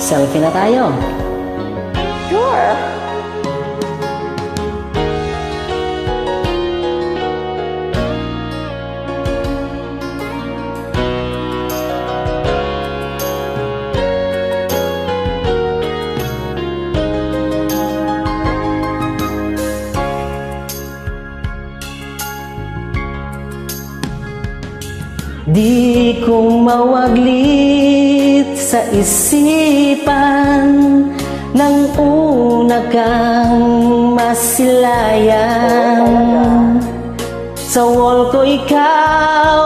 Selfie na tayo. Sure. Di ko mawaglit sa isipan nang una kang masilayan. Sa wall ko ikaw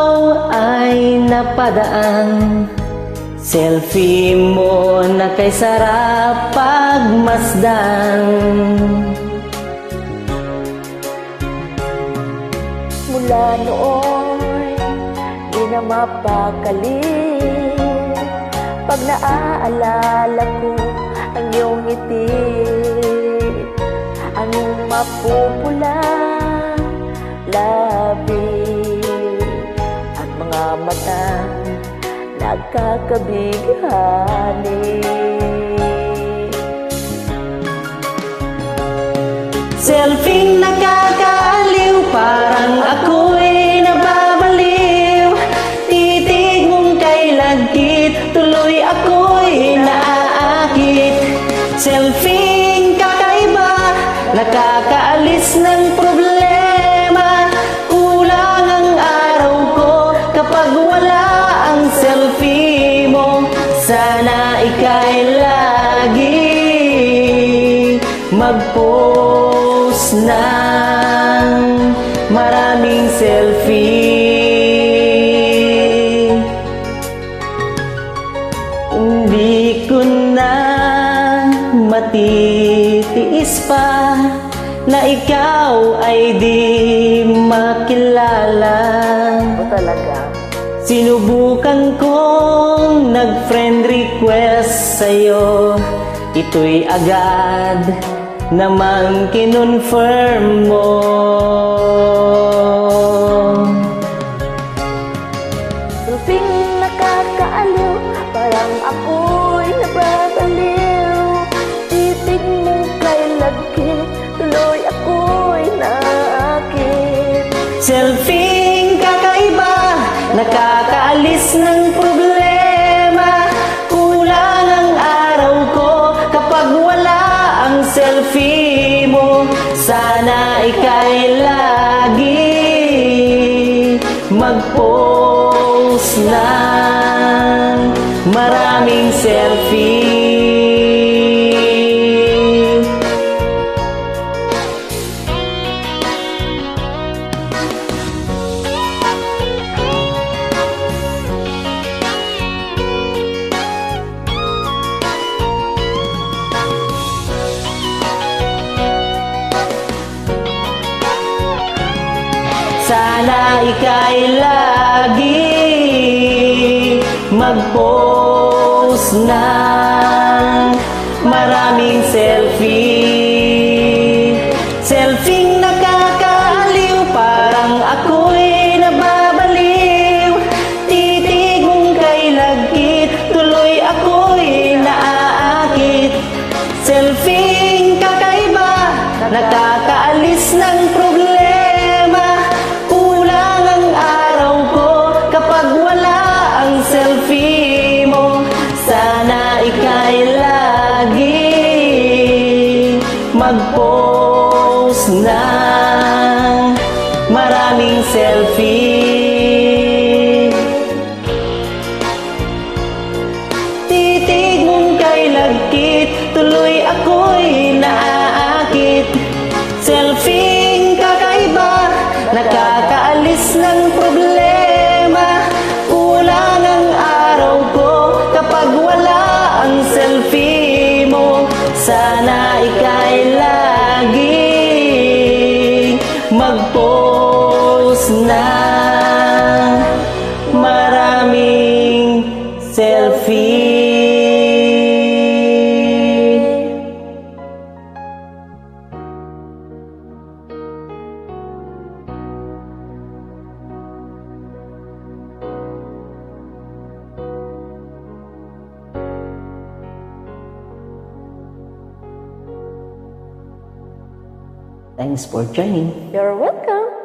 ay napadaan. Selfie mo na kay sarap pagmasdan. Mula noon na mapakali pag naaalala ko ang iyong ngiti, ang mapupula labi at mga mata nagkakabighani. Selfie nakakaaliw, parang ako'y nababaliw. Titig mong kay lagkit, tuloy ako'y naaakit. Selfie kakaiba, nakakaalis ng problema. Kulang ang araw ko kapag wala ang selfie mo. Sana ika'y lagi mag-post ng maraming selfie. Hindi ko na matitiis pa na ikaw ay di makilala. O talaga? Sinubukan kong nag-friend request sa'yo, ito'y agad namang kinonfirm mo. Selfie nakakaaliw, parang ako'y nababaliw. Titig mong kay lagkit, tuloy ako'y naakit. Selfie kakaiba, nakakaalis ng problema. Kulang ang araw ko kapag wala ang selfie mo. Sana ika'y lagi mag-post ng maraming selfie. Sana ika'y lagi mag-post ng maraming selfie. Selfie nakakaaliw, parang ako'y nababaliw. Titig mong kay lagkit, tuloy ako'y naaakit. Selfie kakaiba, nakakaalis ng problema. Selfie mo, sana ika'y lagi mag-post ng maraming selfie. Titig mong kay lagkit, tuloy ako'y naaakit. Selfie kakaiba, nakakaalis ng problema. Kulang ang araw ko kapag wala ang selfie mo. Sana ika'y lagi mag-post ng maraming selfie. Thanks for joining. You're welcome.